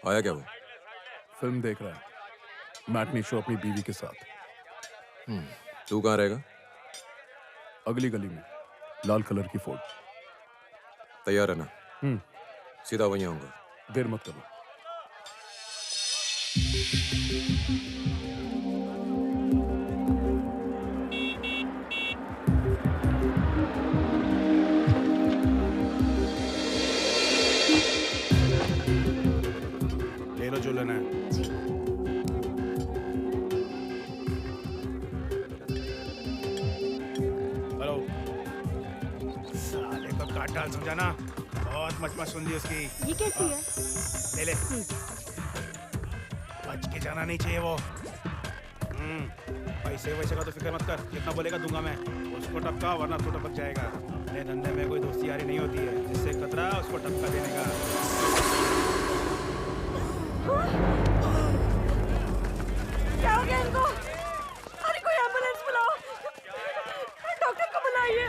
आया क्या वो? फिल्म देख रहा है, मैटनी शो अपनी बीवी के साथ। तू कहाँ रहेगा? अगली गली में, लाल कलर की फोर्ड। तैयार है ना? हम्म। सीधा वहीं आऊंगा। देर मत करो। ले लो जो लेना है। हेलो। साले को काट डाल समझाना। बहुत मच सुन ली उसकी। ये कैसी है? ले ले। बच के जाना नहीं चाहिए वो। पैसे वैसे का तो फिक्र मत कर, जितना बोलेगा दूंगा मैं। उसको टपका वरना तू टपक जाएगा। अपने धंधे में कोई दोस्ती यारी नहीं होती है, जिससे खतरा उसको टपका देने का। क्या हो गया इनको? अरे कोई एम्बुलेंस बुलाओ, डॉक्टर को बुलाइए।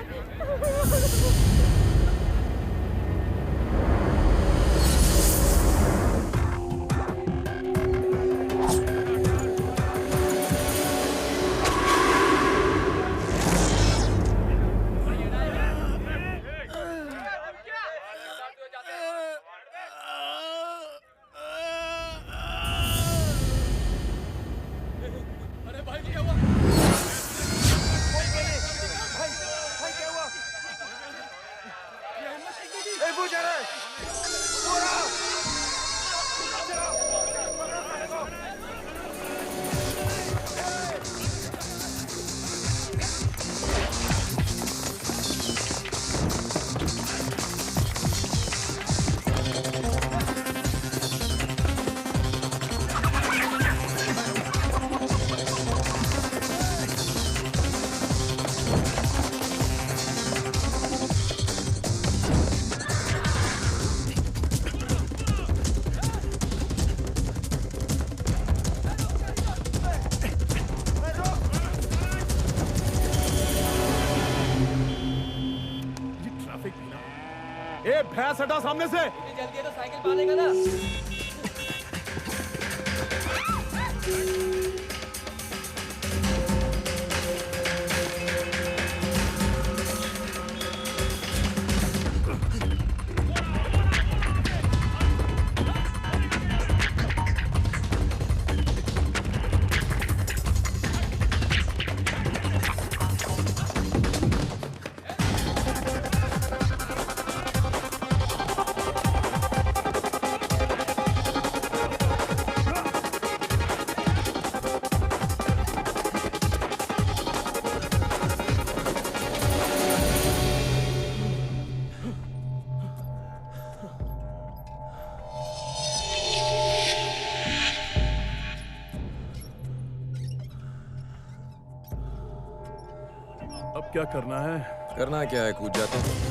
ए भैंस हटा सामने से। जल्दी है तो साइकिल पालेगा ना। अब क्या करना है? करना क्या है, कूद जाते हैं।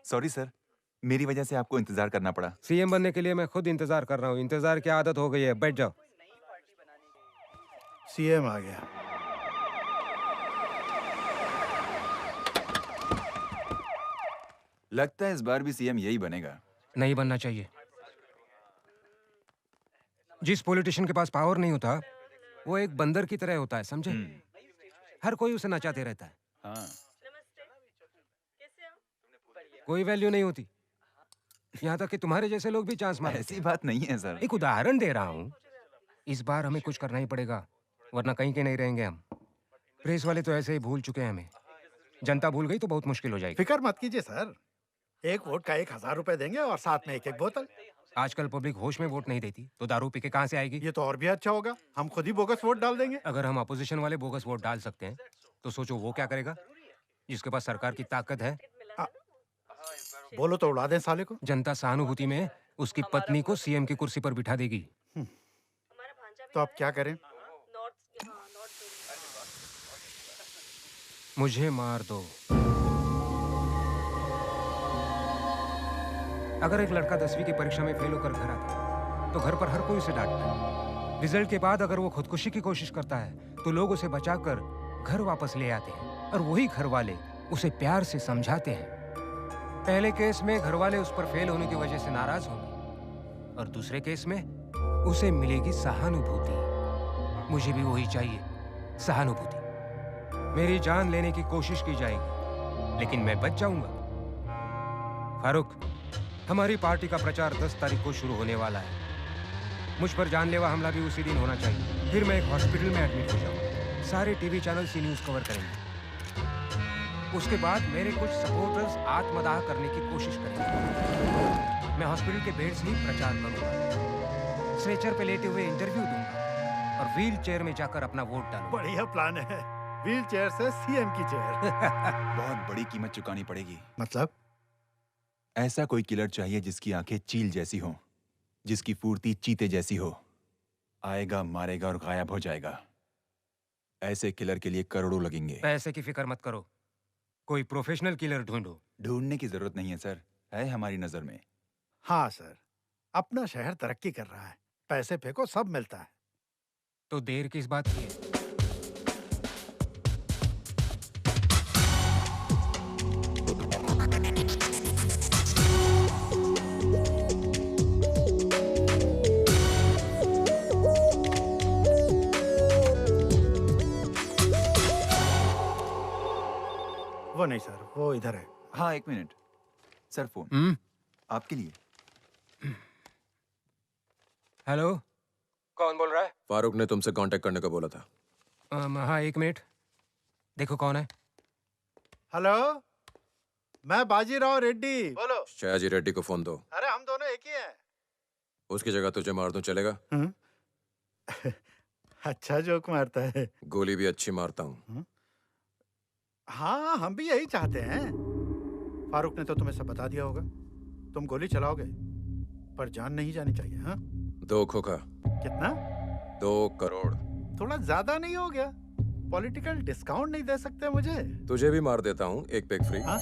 सॉरी सर, मेरी वजह से आपको इंतजार करना पड़ा। सीएम बनने के लिए मैं खुद इंतजार कर रहा हूँ। इंतजार की आदत हो गई है, बैठ जाओ। सीएम आ गया। लगता है इस बार भी सीएम यही बनेगा। नहीं बनना चाहिए। जिस पॉलिटिशियन के पास पावर नहीं होता वो एक बंदर की तरह होता है, समझे? हर कोई उसे नचाते रहता है। हाँ। कोई वैल्यू नहीं होती। यहाँ तक कि तुम्हारे जैसे लोग भी चांस मारते हैं। ऐसी बात नहीं है सर। एक उदाहरण दे रहा हूँ। इस बार हमें कुछ करना ही पड़ेगा, वरना कहीं के नहीं रहेंगे हम। प्रेस वाले तो ऐसे ही भूल चुके हैं हमें। जनता भूल गई तो बहुत मुश्किल हो जाएगी। फिक्र मत कीजिए सर, एक वोट का 1000 रुपए देंगे और साथ में एक बोतल। आजकल पब्लिक होश में वोट नहीं देती तो दारू पी के कहाँ से आएगी? ये तो और भी अच्छा होगा, हम खुद ही बोगस वोट डाल देंगे। अगर हम अपोजिशन वाले बोगस वोट डाल सकते हैं तो सोचो वो क्या करेगा जिसके पास सरकार की ताकत है। बोलो तो उड़ा दें साले को। जनता सहानुभूति में उसकी पत्नी को सीएम की कुर्सी पर बिठा देगी। तो अब क्या करें? मुझे मार दो। अगर एक लड़का 10वीं की परीक्षा में फेल होकर घर आता है तो घर पर हर कोई उसे डांटता है। रिजल्ट के बाद अगर वो खुदकुशी की कोशिश करता है तो लोग उसे बचाकर घर वापस ले आते हैं और वही घर वाले उसे प्यार से समझाते हैं। पहले केस में घर वाले उस पर फेल होने की वजह से नाराज होंगे और दूसरे केस में उसे मिलेगी सहानुभूति। मुझे भी वही चाहिए, सहानुभूति। मेरी जान लेने की कोशिश की जाएगी लेकिन मैं बच जाऊंगा। फारूक, हमारी पार्टी का प्रचार 10 तारीख को शुरू होने वाला है। मुझ पर जानलेवा हमला भी उसी दिन होना चाहिए। फिर मैं एक हॉस्पिटल में एडमिट हो जाऊंगा। सारे TV channel C news cover करेंगे। उसके बाद मेरे कुछ सपोर्टर्स आत्मदाह करने की कोशिश करेंगे। मैं हॉस्पिटल के बेड से ही प्रचार करूंगा, स्ट्रेचर पे लेटे हुए इंटरव्यू दूंगा और व्हील चेयर में जाकर अपना वोट डालूंगा। बढ़िया प्लान है, व्हील चेयर से सीएम की चेयर। बहुत बड़ी कीमत चुकानी पड़ेगी। मतलब? ऐसा कोई किलर चाहिए जिसकी आंखें चील जैसी हो, जिसकी फुर्ती चीते जैसी हो। आएगा, मारेगा और गायब हो जाएगा। ऐसे किलर के लिए करोड़ों लगेंगे। पैसे की फिक्र मत करो, कोई प्रोफेशनल किलर ढूंढो। ढूंढने की जरूरत नहीं है सर, है हमारी नजर में। हाँ सर, अपना शहर तरक्की कर रहा है, पैसे फेंको सब मिलता है। तो देर किस बात की है? वो नहीं सर, वो इधर है। हाँ, 1 मिनट सर, फोन आपके लिए। हेलो, कौन बोल रहा है? फारूक ने तुमसे कांटेक्ट करने को बोला था। हाँ, 1 मिनट, देखो कौन है। हेलो, मैं बाजीराव रेड्डी। बोलो। शयाजी रेड्डी को फोन दो। अरे हम दोनों एक ही हैं। उसकी जगह तुझे मार दूं, चलेगा? अच्छा जोक मारता है। गोली भी अच्छी मारता हूँ। हाँ, हम भी यही चाहते हैं। फारूक ने तो तुम्हें सब बता दिया होगा। तुम गोली चलाओगे पर जान नहीं जानी चाहिए। हाँ, 2 खोखा। कितना? 2 करोड़। थोड़ा ज्यादा नहीं हो गया? पॉलिटिकल डिस्काउंट नहीं दे सकते मुझे? तुझे भी मार देता हूँ, एक पे एक फ्री। हाँ?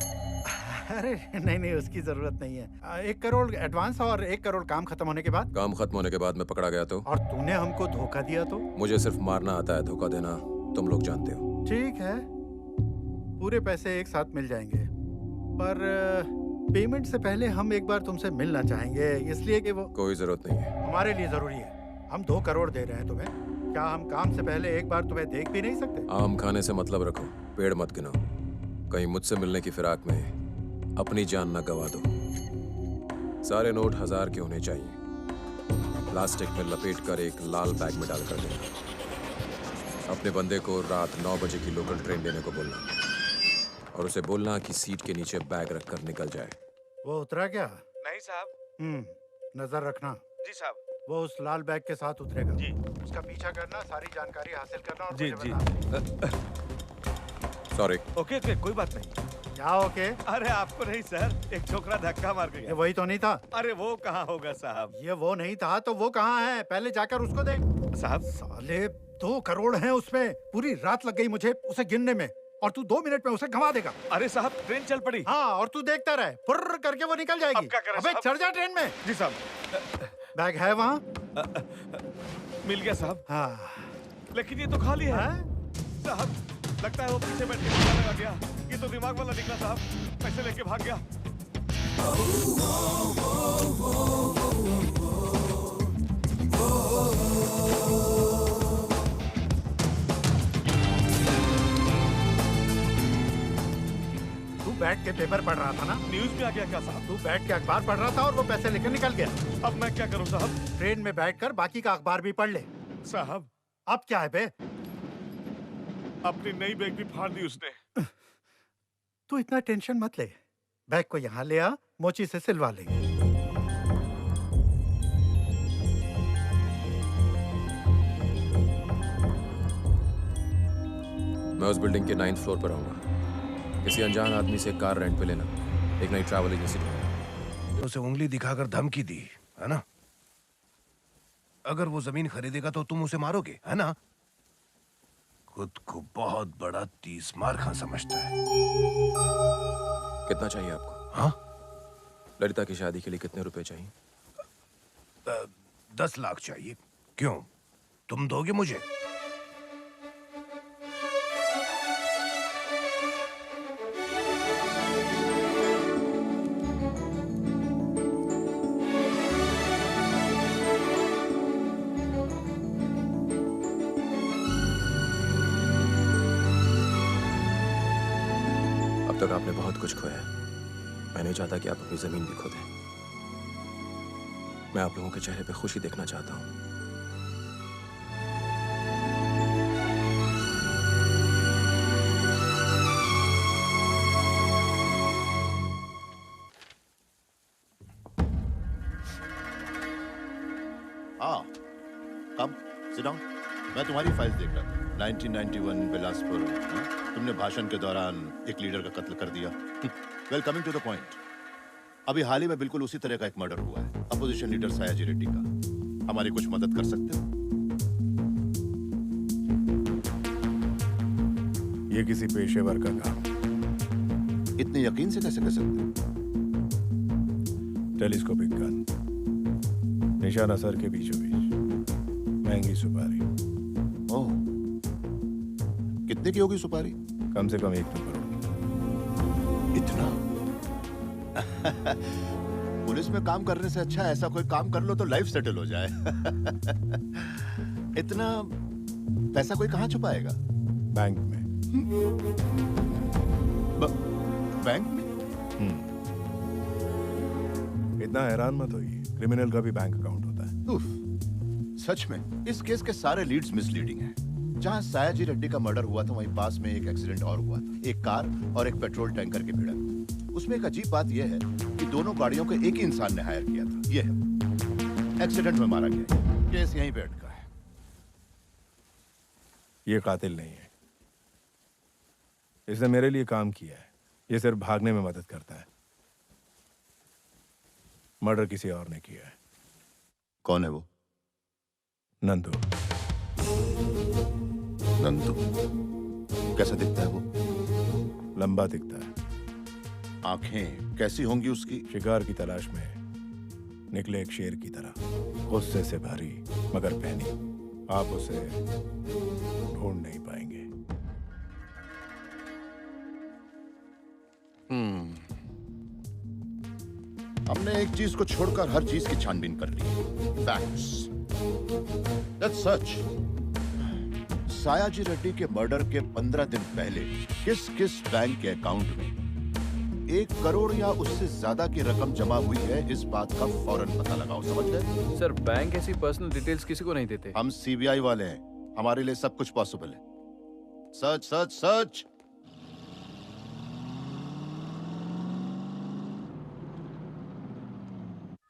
अरे नहीं, उसकी जरूरत नहीं है। 1 करोड़ एडवांस और 1 करोड़ काम खत्म होने के बाद। काम खत्म होने के बाद मैं पकड़ा गया तो? और तूने हमको धोखा दिया तो? मुझे सिर्फ मारना आता है, धोखा देना तुम लोग जानते हो। ठीक है, पूरे पैसे एक साथ मिल जाएंगे, पर पेमेंट से पहले हम एक बार तुमसे मिलना चाहेंगे, इसलिए कि वो। कोई जरूरत नहीं है। हमारे लिए जरूरी है। हम 2 करोड़ दे रहे हैं तुम्हें, क्या हम काम से पहले एक बार तुम्हें देख भी नहीं सकते? आम खाने से मतलब रखो, पेड़ मत गिनो। कहीं मुझसे मिलने की फिराक में अपनी जान न गवा दो। सारे नोट 1000 के होने चाहिए। प्लास्टिक में लपेट कर एक लाल बैग में डाल कर देना। अपने बंदे को रात 9 बजे की लोकल ट्रेन लेने को बोलना और उसे बोलना कि सीट के नीचे बैग रखकर निकल जाए। वो उतरा क्या? नहीं साहब। नजर रखना। जी साहब। वो उस लाल बैग के साथ उतरेगा। जी। उसका पीछा करना, सारी जानकारी हासिल करना और जी, मुझे जी। बताना। सॉरी। ओके, कोई बात नहीं। क्या ओके? अरे आपको नहीं सर, एक छोकरा धक्का मार ये गया। वही तो नहीं था? अरे वो कहाँ होगा साहब? ये वो नहीं था तो वो कहाँ है? पहले जाकर उसको देख। साहब, साले 2 करोड़ हैं उसमें। पूरी रात लग गई मुझे उसे गिनने में और तू 2 मिनट में उसे घुमा देगा। अरे साहब, ट्रेन चल पड़ी। हाँ, और तू देखता रहे, फुर्र करके वो निकल जाएगी। अब क्या करें अबे साहब? चढ़ जा ट्रेन में। जी साहब। बैग है वहाँ? मिल गया साहब। हाँ। लेकिन ये तो खाली है। हैं? साहब, लगता है वो पीछे बैठ के ताला लगा गया। ये तो दिमाग वाला निकला साहब, पैसे लेके भाग गया। तू बैठ के पेपर पढ़ रहा था ना? न्यूज़ में आ गया क्या साहब? तू बैठ के अखबार पढ़ रहा था और वो पैसे लेकर निकल गया। अब मैं क्या करूं साहब? ट्रेन में बैठकर बाकी का अखबार भी पढ़ ले। साहब, अब क्या है बे? अपनी नई बैग भी फाड़ दी उसने। तू इतना टेंशन मत ले, बैग को यहाँ ले आ, मोची से सिलवा लेंगे। उस बिल्डिंग के 9th फ्लोर पर आऊंगा। किसी अनजान आदमी से कार रेंट पे लेना, एक नई ट्रैवल एजेंसी ढूंढना। उसे उंगली दिखाकर धमकी दी है ना? अगर वो जमीन खरीदेगा तो तुम उसे मारोगे, है ना? खुद को बहुत बड़ा 30 मार खां समझता है। कितना चाहिए आपको? हाँ? ललिता की शादी के लिए कितने रुपए चाहिए? 10 लाख चाहिए। क्यों, तुम दोगे मुझे? अब तक आपने बहुत कुछ खोया है। मैं नहीं चाहता कि आप अपनी जमीन भी खो दें। मैं आप लोगों के चेहरे पे खुशी देखना चाहता हूं। हाँ, कम, सिट डाउन। मैं तुम्हारी फाइल देख रहा था। 1991 बिलासपुर। हाँ? तुमने भाषण के दौरान एक लीडर का कत्ल कर दिया। Well, coming to the point, अभी हाल ही में बिल्कुल उसी तरह का एक मर्डर हुआ है, अपोजिशन लीडर सयाजी रेड्डी का। हमारी कुछ मदद कर सकते हो? ये किसी पेशेवर का काम। इतने यकीन से कैसे कर सकते हो? टेलीस्कोपिक गन, निशाना सर के बीचों बीच, महंगी सुपारी। ओह, कितने की होगी सुपारी? कम से कम 1 करोड़। इतना? पुलिस में काम करने से अच्छा ऐसा कोई काम कर लो तो लाइफ सेटल हो जाए। इतना पैसा कोई कहां छुपाएगा? बैंक में। बैंक में? इतना हैरान मत होइए, क्रिमिनल का भी बैंक अकाउंट होता है। उफ, सच में इस केस के सारे लीड्स मिसलीडिंग हैं। जहां सयाजी रेड्डी का मर्डर हुआ था वहीं पास में एक एक्सीडेंट और हुआ था, एक कार और एक पेट्रोल टैंकर की भिड़ंत। उसमें एक अजीब बात यह है कि दोनों गाड़ियों को एक ही इंसान ने हायर किया था। यह है, एक्सीडेंट में मारा गया। केस यहीं पे अटका है। ये कातिल नहीं है, इसने मेरे लिए काम किया है। ये सिर्फ भागने में मदद करता है। मर्डर किसी और ने किया है। कौन है वो? नंदू। नंदू कैसा दिखता है वो? लंबा दिखता है। आंखें कैसी होंगी उसकी? शिकार की तलाश में निकले एक शेर की तरह, गुस्से से भरी मगर पहनी। आप उसे ढूंढ नहीं पाएंगे। हमने एक चीज को छोड़कर हर चीज की छानबीन कर ली। फैक्ट्स, दैट्स सच। सयाजी रेड्डी के मर्डर के 15 दिन पहले किस किस बैंक के अकाउंट में 1 करोड़ या उससे ज्यादा की रकम जमा हुई है, इस बात का फौरन पता लगाओ। समझ गए? सर, बैंक ऐसी पर्सनल डिटेल्स किसी को नहीं देते। हम सीबीआई वाले हैं, हमारे लिए सब कुछ पॉसिबल है। सच सच सच।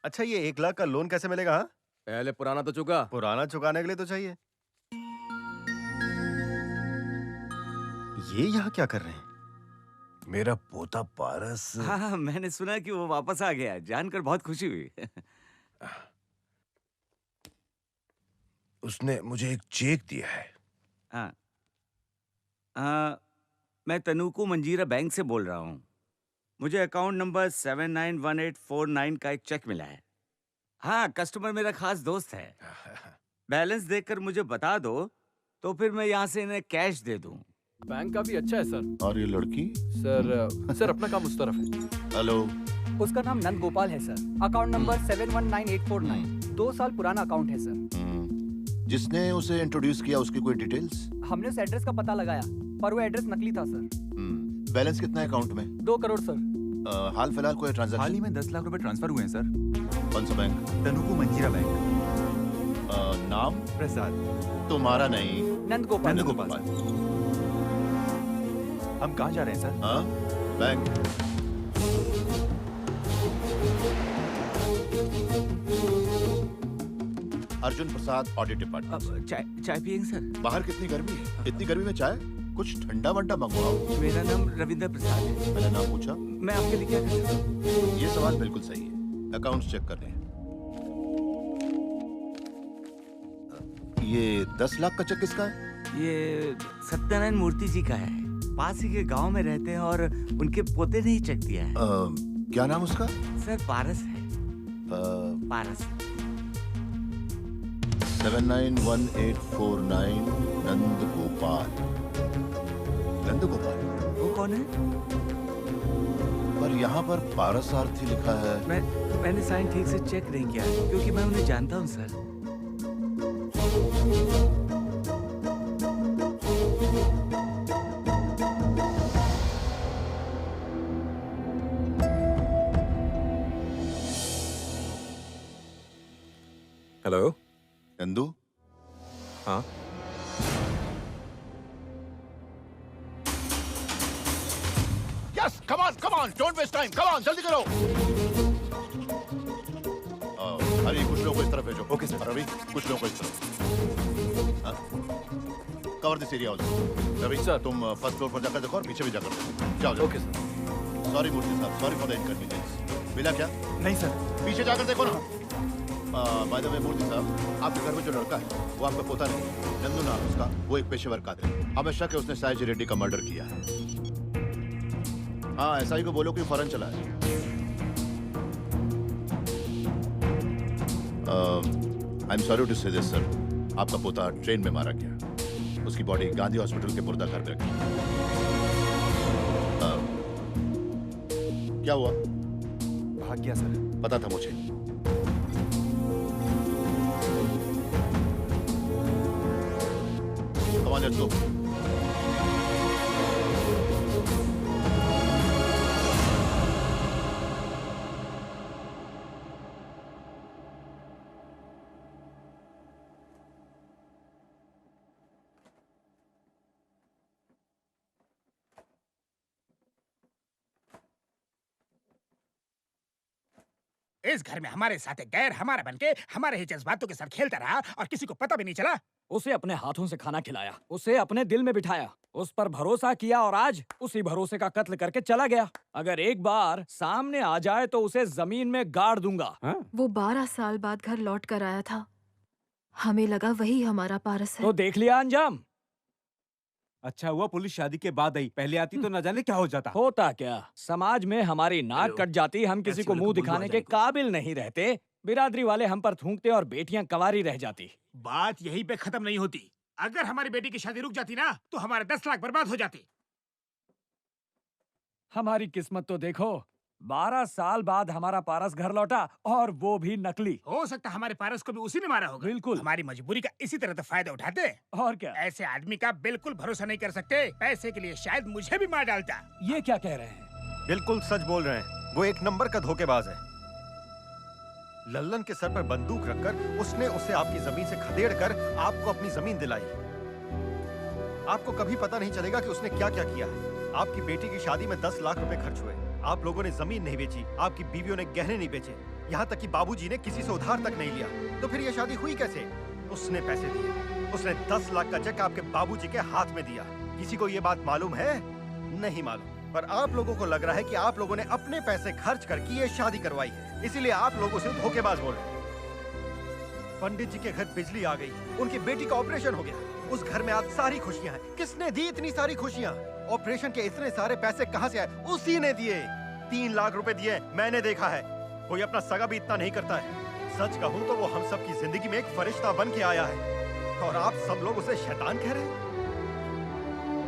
अच्छा, ये 1 लाख का लोन कैसे मिलेगा? हाँ? पहले पुराना तो चुका। पुराना चुकाने के लिए तो चाहिए। ये यहाँ क्या कर रहे हैं? मेरा पोता पारस। हाँ, मैंने सुना कि वो वापस आ गया, जानकर बहुत खुशी हुई। उसने मुझे एक चेक दिया है। हाँ, मैं तनुकू मंजीरा बैंक से बोल रहा हूँ। मुझे अकाउंट नंबर 791849 का एक चेक मिला है। हाँ, कस्टमर मेरा खास दोस्त है। बैलेंस देखकर मुझे बता दो तो फिर मैं यहाँ से इन्हें कैश दे दूँ। बैंक काफी अच्छा है सर। और ये लड़की? सर अपना काम उस तरफ है। हेलो, उसका नाम नंद गोपाल है सर। Account number 719849। 2 साल पुराना अकाउंट है सर। जिसने उसे इंट्रोड्यूस किया उसकी कोई डिटेल्स? हमने उस एड्रेस का पता लगाया पर वो एड्रेस नकली था सर। बैलेंस कितना है अकाउंट में? 2 करोड़ सर। हाल फिलहाल कोई ट्रांजैक्शन? हाल ही में 10 लाख रुपए ट्रांसफर हुए हैं सर। कौन सा बैंक? तनुकू मंजीरा बैंक। नाम? प्रसाद। तुम्हारा नहीं, नंद गोपाल। नंद गोपाल। हम कहाँ जा रहे हैं सर? हाँ, bank. Arjun Prasad, audit department. चाय पियेंगे सर? बाहर कितनी गर्मी है, इतनी गर्मी में चाय? कुछ ठंडा वंडा मंगवाओ। मेरा नाम रविंद्र प्रसाद है। मैंने नाम पूछा। मैं आपके लिए क्या कर सकता हूँ? ये सवाल बिल्कुल सही है। अकाउंट्स चेक कर रहे हैं। ये 10 लाख का चेक किसका है? ये सत्यनारायण मूर्ति जी का है। पास ही के गांव में रहते हैं और उनके पोते ने ही चेक दिया है। क्या नाम उसका? सर पारस है। पारस। 791849 नंद गोपाल। नंद गोपाल? वो कौन है? पर यहाँ पर पारस आरती लिखा है। मैंने साइन ठीक से चेक नहीं किया क्योंकि मैं उन्हें जानता हूँ सर। हेलो नंदू। हाँ yes come on don't waste time come on जल्दी करो। अरे कुछ लोगों को इस तरफ भेजो। Okay sir. रवि कुछ लोगों को इस तरफ। Cover this area also. Ravi sir तुम फर्स्ट फ्लोर पर जाकर देखो और पीछे भी जाकर देखो। जाओ। Okay sir. सॉरी मूर्ति साहब, सॉरी फॉर द इनकन्वीनियंस। मिला क्या? नहीं सर। पीछे जाकर देखो ना। बाय द वे मूर्ति साहब, आपके घर में जो लड़का है वो आपका पोता नहीं, नंदू नाम उसका। वो एक पेशेवर कातिल है। हमें शक है उसने सयाजी रेड्डी का मर्डर किया है। हाँ एसआई को बोलो कि फौरन चला है। आई एम सॉरी टू से दिस सर, आपका पोता ट्रेन में मारा गया। उसकी बॉडी गांधी हॉस्पिटल के मुर्दा घर पे रखी। क्या हुआ? भाग गया सर। पता था मुझे। Come on, let's go. इस घर में हमारे साथ एक गैर हमारा बनके हमारे ही जज्बातों के साथ खेलता रहा और किसी को पता भी नहीं चला। उसे अपने हाथों से खाना खिलाया, उसे अपने दिल में बिठाया, उस पर भरोसा किया और आज उसी भरोसे का कत्ल करके चला गया। अगर एक बार सामने आ जाए तो उसे जमीन में गाड़ दूंगा। वो 12 साल बाद घर लौट कर आया था। हमें लगा वही हमारा पारस है। तो देख लिया अंजाम। अच्छा हुआ पुलिस शादी के बाद आई, पहले आती तो न जाने क्या हो जाता। होता क्या, समाज में हमारी नाक कट जाती, हम किसी को मुंह दिखाने के काबिल नहीं रहते, बिरादरी वाले हम पर थूकते और बेटियां कंवारी रह जाती। बात यहीं पे खत्म नहीं होती। अगर हमारी बेटी की शादी रुक जाती ना तो हमारे 10 लाख बर्बाद हो जाते। हमारी किस्मत तो देखो, 12 साल बाद हमारा पारस घर लौटा और वो भी नकली। हो सकता हमारे पारस को भी उसी ने मारा होगा। बिल्कुल। हमारी मजबूरी का इसी तरह तो फायदा उठाते। और क्या, ऐसे आदमी का बिल्कुल भरोसा नहीं कर सकते। पैसे के लिए शायद मुझे भी मार डालता। ये क्या कह रहे हैं? बिल्कुल सच बोल रहे हैं। वो एक नंबर का धोखेबाज है। लल्लन के सर पर बंदूक रखकर उसने उसे आपकी जमीन से खदेड़ कर आपको अपनी जमीन दिलाई। आपको कभी पता नहीं चलेगा कि उसने क्या क्या किया है। आपकी बेटी की शादी में 10 लाख रुपए खर्च हुए। आप लोगों ने जमीन नहीं बेची, आपकी बीवियों ने गहने नहीं बेचे, यहाँ तक कि बाबूजी ने किसी से उधार तक नहीं लिया। तो फिर ये शादी हुई कैसे? उसने पैसे दिए। उसने 10 लाख का चेक आपके बाबूजी के हाथ में दिया। किसी को ये बात मालूम है? नहीं मालूम। पर आप लोगों को लग रहा है कि आप लोगों ने अपने पैसे खर्च करके ये शादी करवाई है, इसीलिए आप लोगों से धोखेबाज बोल रहे हैं। पंडित जी के घर बिजली आ गई, उनकी बेटी का ऑपरेशन हो गया। उस घर में आज सारी खुशियां हैं। किसने दी इतनी सारी खुशियां? ऑपरेशन के इतने सारे पैसे कहां से आए? उसी ने दिए। 3 लाख रुपए दिए, मैंने देखा है। कोई अपना सगा भी इतना नहीं करता है। सच कहूं तो वो हम सब की जिंदगी में एक फरिश्ता बन के आया है और आप सब लोग उसे शैतान कह रहे हैं।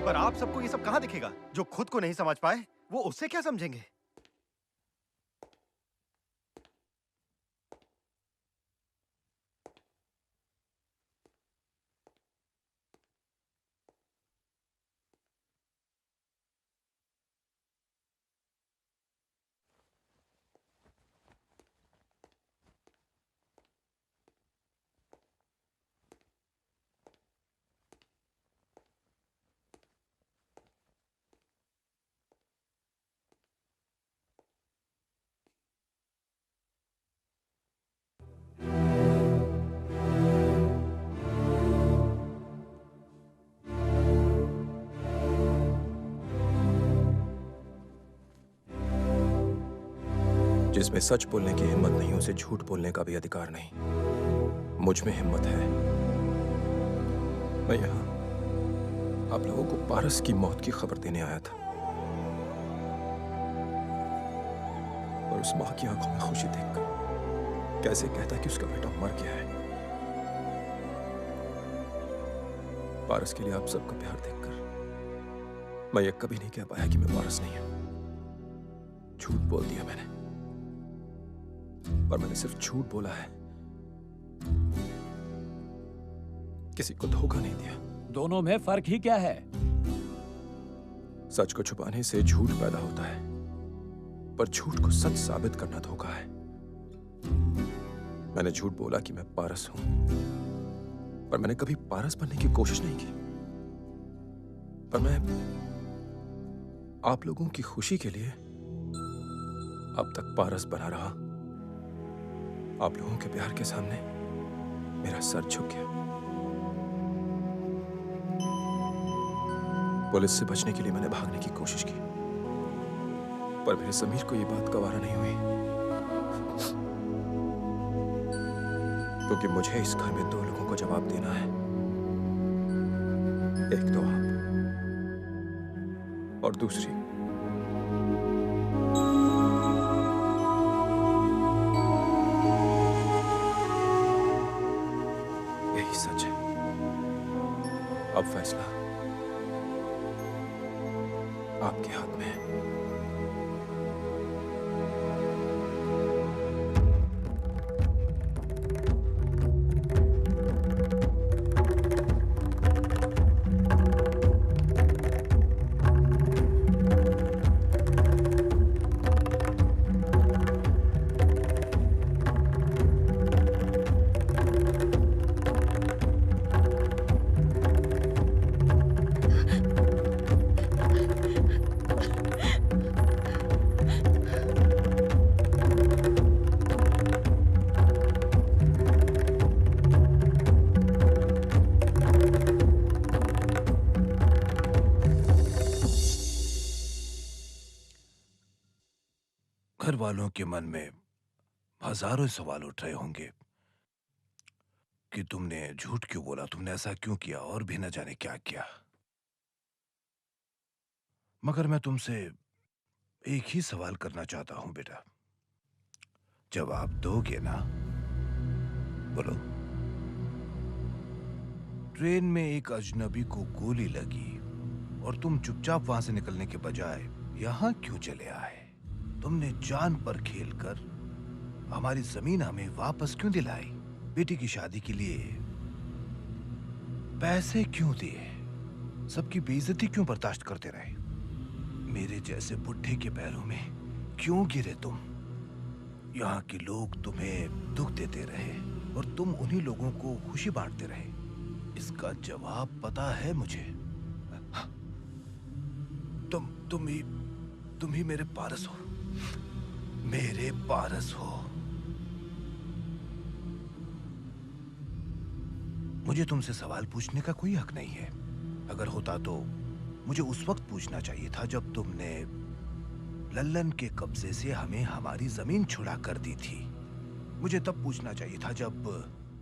पर आप सबको ये सब कहां दिखेगा? जो खुद को नहीं समझ पाए वो उससे क्या समझेंगे? जिसमें सच बोलने की हिम्मत नहीं, उसे झूठ बोलने का भी अधिकार नहीं। मुझ में हिम्मत है। मैं यहाँ आप लोगों को पारस की मौत की खबर देने आया था, और उस माँ की आंखों में खुशी देखकर कैसे कहता कि उसका बेटा मर गया है। पारस के लिए आप सबका प्यार देखकर मैं ये कभी नहीं कह पाया कि मैं पारस नहीं हूं। झूठ बोल दिया मैंने, पर मैंने सिर्फ झूठ बोला है, किसी को धोखा नहीं दिया। दोनों में फर्क ही क्या है? सच को छुपाने से झूठ पैदा होता है, पर झूठ को सच साबित करना धोखा है। मैंने झूठ बोला कि मैं पारस हूं, पर मैंने कभी पारस बनने की कोशिश नहीं की। पर मैं आप लोगों की खुशी के लिए अब तक पारस बना रहा। आप लोगों के प्यार के सामने मेरा सर झुक गया। पुलिस से बचने के लिए मैंने भागने की कोशिश की, पर मेरे समीर को यह बात गवारा नहीं हुई, क्योंकि मुझे इस घर में 2 लोगों को जवाब देना है। एक तो आप, और दूसरी यही सच है। अब फैसला आपके हाथ में है। घर वालों के मन में हजारों सवाल उठ रहे होंगे कि तुमने झूठ क्यों बोला, तुमने ऐसा क्यों किया, और भी न जाने क्या किया। मगर मैं तुमसे एक ही सवाल करना चाहता हूं बेटा, जवाब दोगे ना? बोलो। ट्रेन में एक अजनबी को गोली लगी और तुम चुपचाप वहां से निकलने के बजाय यहां क्यों चले आए? तुमने जान पर खेलकर हमारी जमीन हमें वापस क्यों दिलाई? बेटी की शादी के लिए पैसे क्यों दिए? सबकी बेइज्जती क्यों बर्दाश्त करते रहे? मेरे जैसे बुढ़े के पैरों में क्यों गिरे तुम? यहाँ के लोग तुम्हें दुख देते रहे और तुम उन्हीं लोगों को खुशी बांटते रहे। इसका जवाब पता है मुझे। तुम ही मेरे पारस हो, मेरे पारस हो। मुझे तुमसे सवाल पूछने का कोई हक नहीं है। अगर होता तो मुझे उस वक्त पूछना चाहिए था जब तुमने लल्लन के कब्जे से हमें हमारी जमीन छुड़ा कर दी थी। मुझे तब पूछना चाहिए था जब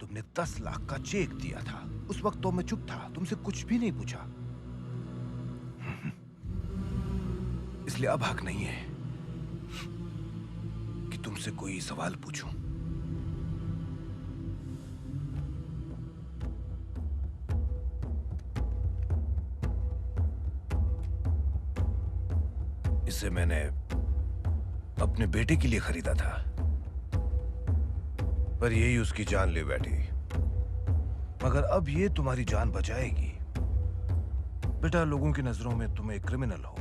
तुमने 10 लाख का चेक दिया था। उस वक्त तो मैं चुप था, तुमसे कुछ भी नहीं पूछा। इसलिए अब हक नहीं है कि तुमसे कोई सवाल पूछूं। इसे मैंने अपने बेटे के लिए खरीदा था, पर यही उसकी जान ले बैठी। मगर अब ये तुम्हारी जान बचाएगी। बेटा, लोगों की नजरों में तुम एक क्रिमिनल हो।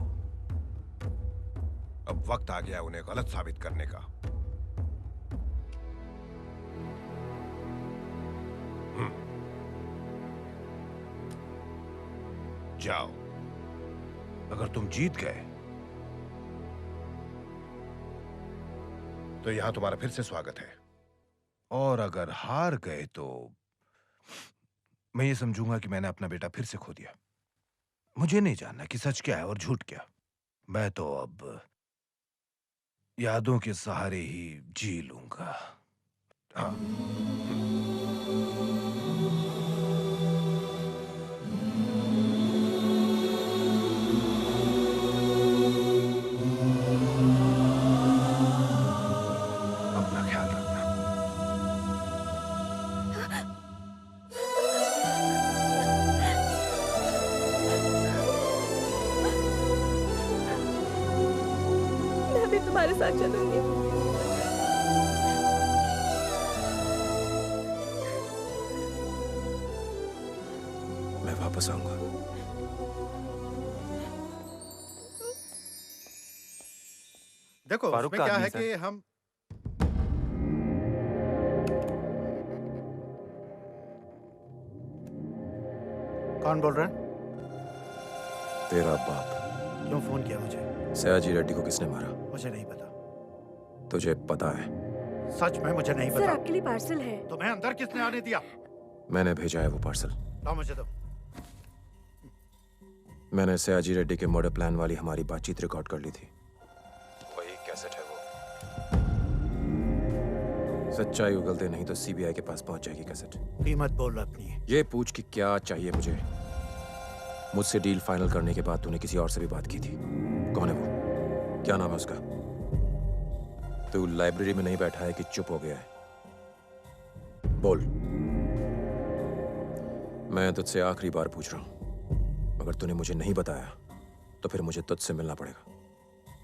अब वक्त आ गया उन्हें गलत साबित करने का। जाओ। अगर तुम जीत गए तो यहां तुम्हारा फिर से स्वागत है, और अगर हार गए तो मैं ये समझूंगा कि मैंने अपना बेटा फिर से खो दिया। मुझे नहीं जानना कि सच क्या है और झूठ क्या। मैं तो अब यादों के सहारे ही जी लूंगा। हाँ। अपना ख्याल रखना। मैं भी तुम्हारे साथ चलूंगी। मैं वापस आऊंगा। देखो फारूक उसमें का क्या आदमी है सर। कि हम कौन बोल रहा है? तेरा बाप। क्यों फोन किया मुझे? सयाजी रेड्डी को किसने मारा? मुझे नहीं पता। तुझे पता है? सच में मुझे नहीं सर पता। आपके लिए पार्सल है। तुम्हें अंदर किसने आने दिया? मैंने भेजा है वो पार्सल। लाओ मुझे दो। मैंने सयाजी रेड्डी के मर्डर प्लान वाली हमारी बातचीत रिकॉर्ड कर ली थी। वही कैसेट है वो। सच्चाई उगलते नहीं तो सीबीआई के पास पहुंच जाएगी कैसेट। कीमत बोल अपनी। ये पूछ कि क्या चाहिए मुझे। मुझसे डील फाइनल करने के बाद तूने किसी और से भी बात की थी। कौन है वो? क्या नाम है उसका? तू लाइब्रेरी में नहीं बैठा है कि चुप हो गया है? बोल। मैं तुझसे आखिरी बार पूछ रहा हूं। अगर तूने मुझे नहीं बताया तो फिर मुझे तुझसे मिलना पड़ेगा।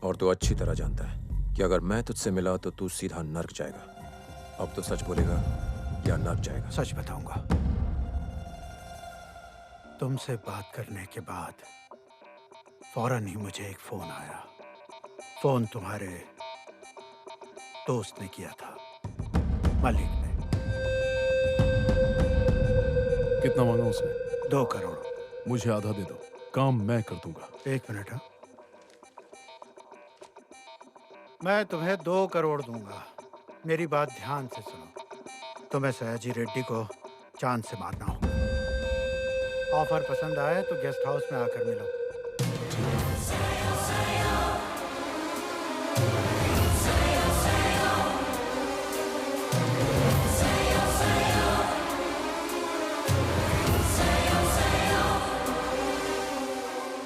और तू अच्छी तरह जानता है कि अगर मैं तुझसे मिला तो तू सीधा नर्क जाएगा। अब तो सच बोलेगा या नर्क जाएगा? सच बताऊंगा। तुमसे बात करने के बाद फौरन ही मुझे एक फोन आया। फोन तुम्हारे दोस्त ने किया था, मलिक ने। कितना मांगा उसने? 2 करोड़। मुझे आधा दे दो, काम मैं कर दूंगा। 1 मिनट। हाँ, मैं तुम्हें 2 करोड़ दूंगा। मेरी बात ध्यान से सुनो। तुम्हें सयाजी रेड्डी को चांद से मारना होगा। ऑफर पसंद आए तो गेस्ट हाउस में आकर मिलो।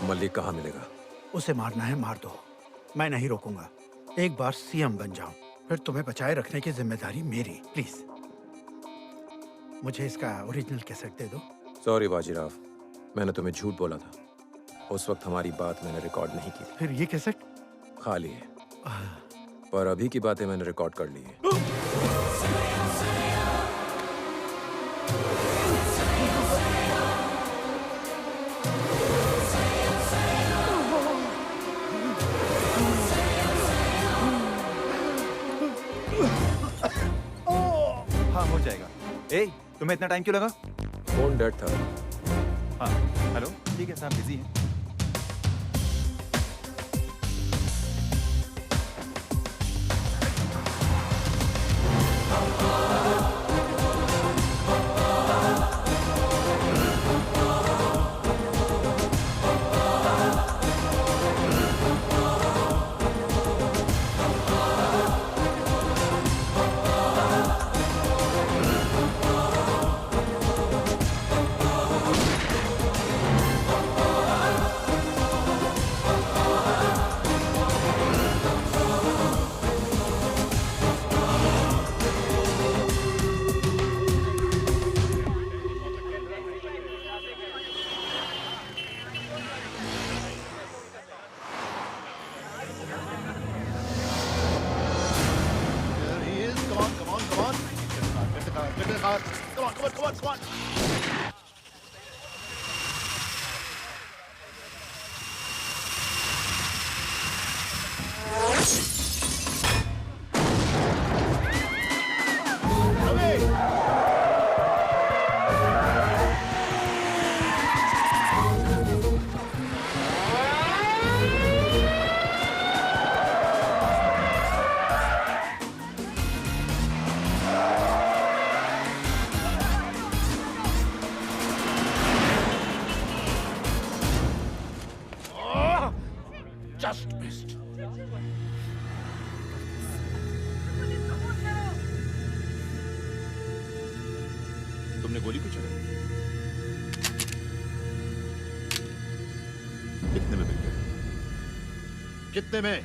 मलिक कहाँ मिलेगा? उसे मारना है मार दो, मैं नहीं रोकूंगा। एक बार सीएम बन जाऊं, फिर तुम्हें बचाए रखने की जिम्मेदारी मेरी। प्लीज मुझे इसका ओरिजिनल कैसेट दे दो। सॉरी बाजीराव, मैंने तुम्हें झूठ बोला था। उस वक्त हमारी बात मैंने रिकॉर्ड नहीं की थी। फिर ये कैसेट खाली है, पर अभी की बातें मैंने रिकॉर्ड कर ली है। हाँ हो जाएगा। ए, तुम्हें इतना टाइम क्यों लगा? फोन डेड था। हाँ हेलो, ठीक है साहब बिजी हैं। तुमने गोली क्यों चलाई? कितने में मिल गए? कितने में?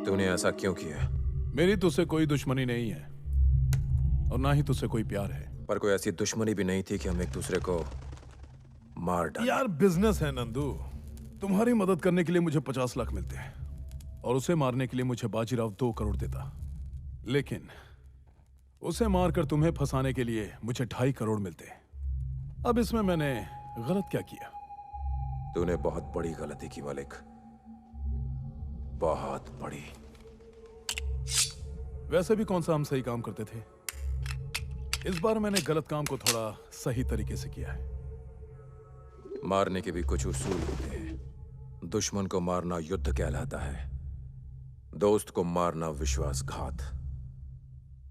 तूने ऐसा क्यों किया? मेरी तुझसे कोई दुश्मनी नहीं है और ना ही तुझसे कोई प्यार है। पर कोई ऐसी दुश्मनी भी नहीं थी कि हम एक दूसरे को मार डालें। यार बिजनेस है नंदू। तुम्हारी मदद करने के लिए मुझे 50 लाख मिलते हैं और उसे मारने के लिए मुझे बाजीराव 2 करोड़ देता, लेकिन उसे मारकर तुम्हें फंसाने के लिए मुझे 2.5 करोड़ मिलते। अब इसमें मैंने गलत क्या किया? तूने बहुत बड़ी गलती की मलिक, बहुत बड़ी। वैसे भी कौन सा हम सही काम करते थे? इस बार मैंने गलत काम को थोड़ा सही तरीके से किया है। मारने के भी कुछ उसूल होते हैं। दुश्मन को मारना युद्ध कहलाता है, दोस्त को मारना विश्वासघात,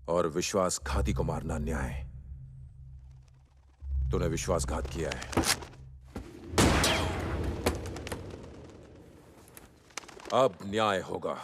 और विश्वासघाती को मारना न्याय। तूने विश्वासघात किया है। अब न्याय होगा।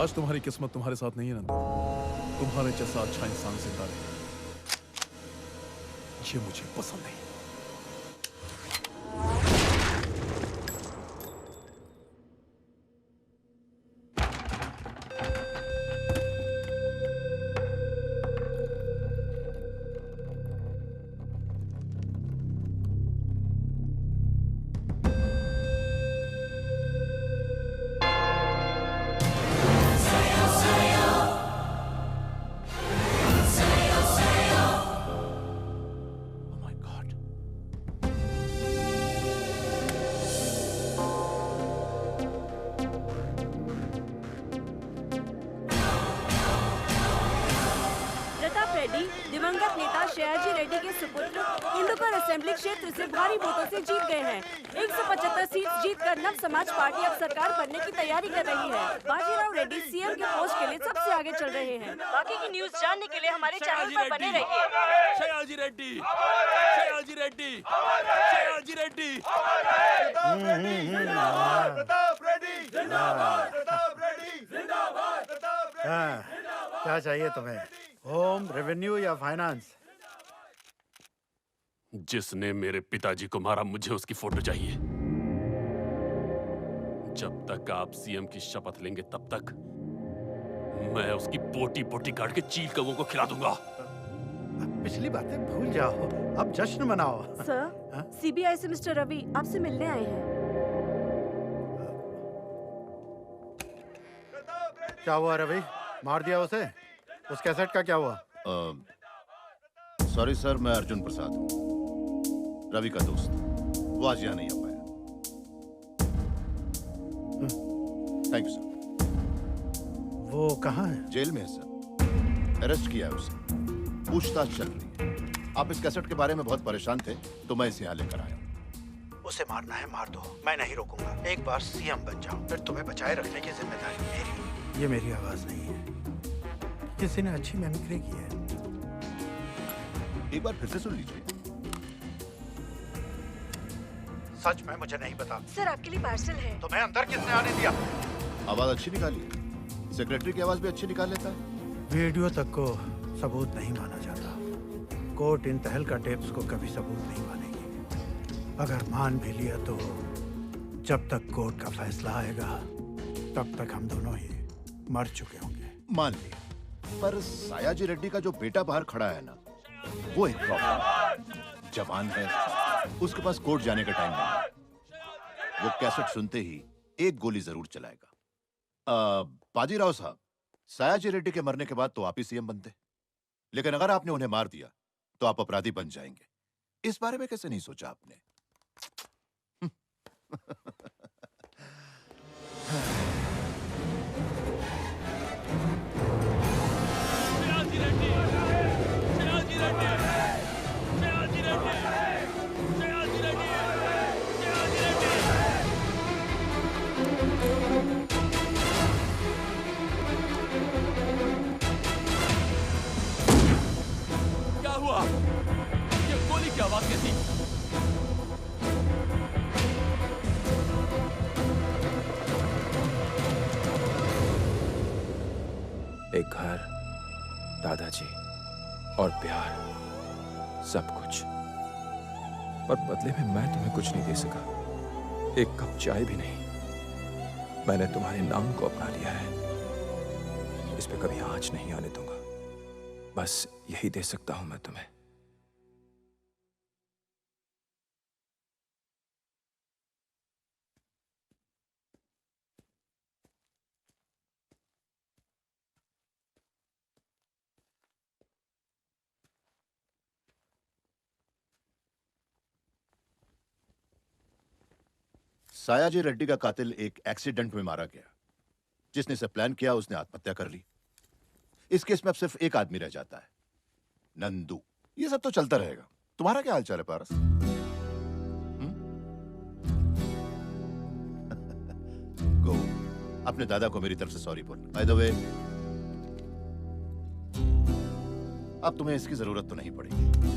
आज तुम्हारी किस्मत तुम्हारे साथ नहीं है नंदू। तुम्हारे जैसा अच्छा इंसान जिंदा रहे, ये मुझे पसंद नहीं। दिवंगत नेता सयाजी रेड्डी के सुपुत्र इंदुकर असेंबली क्षेत्र से भारी वोटों से जीत गए हैं। 175 सीट जीतकर नव समाज पार्टी अब सरकार बनने की तैयारी कर रही है। बाजीराव रेड्डी सीएम के पोस्ट के लिए सबसे आगे चल रहे हैं। बाकी की न्यूज जानने के लिए हमारे चैनल पर बने रहिए। सयाजी रेड्डी, सयाजी रेड्डी, सयाजी रेड्डी, प्रताप रेड्डी जिंदाबाद, प्रताप रेड्डी जिंदाबाद, प्रताप रेड्डी। क्या चाहिए तुम्हें? होम, रेवेन्यू या फाइनेंस? जिसने मेरे पिताजी को मारा, मुझे उसकी फोटो चाहिए। जब तक आप सीएम की शपथ लेंगे तब तक मैं उसकी बोटी बोटी काट के चील कौओं को खिला दूंगा। पिछली बातें भूल जाओ, अब जश्न मनाओ। सर, सीबीआई से मिस्टर रवि आपसे मिलने आए हैं। क्या हुआ रवि? मार दिया उसे? उस कैसेट का क्या हुआ? सॉरी सर, मैं अर्जुन प्रसाद हूँ, रवि का दोस्त। वो आज यहाँ नहीं आ पाया। Thank you sir. वो कहाँ है? जेल में है सर, अरेस्ट किया है उसे, पूछताछ चल रही है। आप इस कैसेट के बारे में बहुत परेशान थे तो मैं इसे यहाँ लेकर आया हूँ। उसे मारना है मार दो, मैं नहीं रोकूंगा। एक बार सीएम बन जाओ, फिर तुम्हें बचाए रखने की जिम्मेदारी मेरी। ये मेरी आवाज नहीं है, किसी ने अच्छी मिमिक्री की है। एक बार फिर से सुन लीजिए। सच में मुझे नहीं पता। सर, आपके लिए पार्सल है। तुम्हें अंदर किसने आने दिया? आवाज अच्छी निकाली है, सेक्रेटरी की आवाज भी अच्छी निकाल लेता है। वीडियो तक को सबूत नहीं माना जाता। कोर्ट इन तहलका टेप्स को कभी सबूत नहीं मानेगी। अगर मान भी लिया तो जब तक कोर्ट का फैसला आएगा तब तक हम दोनों ही मर चुके होंगे। मान लिया, पर सयाजी रेड्डी का जो बेटा बाहर खड़ा है ना, वो एक प्रॉब्लम। जवान है, उसके पास कोर्ट जाने का टाइम नहीं है। वो कैसेट सुनते ही एक गोली जरूर चलाएगा। बाजीराव साहब, सयाजी रेड्डी के मरने के बाद तो आप ही सीएम बनते, लेकिन अगर आपने उन्हें मार दिया तो आप अपराधी बन जाएंगे। इस बारे में कैसे नहीं सोचा आपने? क्या हुआ? ये गोली की आवाज कैसी? एक घर, दादाजी और प्यार, सब कुछ। पर बदले में मैं तुम्हें कुछ नहीं दे सका, एक कप चाय भी नहीं। मैंने तुम्हारे नाम को अपना लिया है, इस पे कभी आंच नहीं आने दूंगा। बस यही दे सकता हूं मैं तुम्हें। सयाजी रेड्डी का कातिल एक एक्सीडेंट में मारा गया। जिसने इसे प्लान किया उसने आत्महत्या कर ली। इस केस में अब सिर्फ एक आदमी रह जाता है, नंदू। ये सब तो चलता रहेगा। तुम्हारा क्या हालचाल है पारस? गो, अपने दादा को मेरी तरफ से सॉरी बोल। बाय द वे, अब तुम्हें इसकी जरूरत तो नहीं पड़ेगी।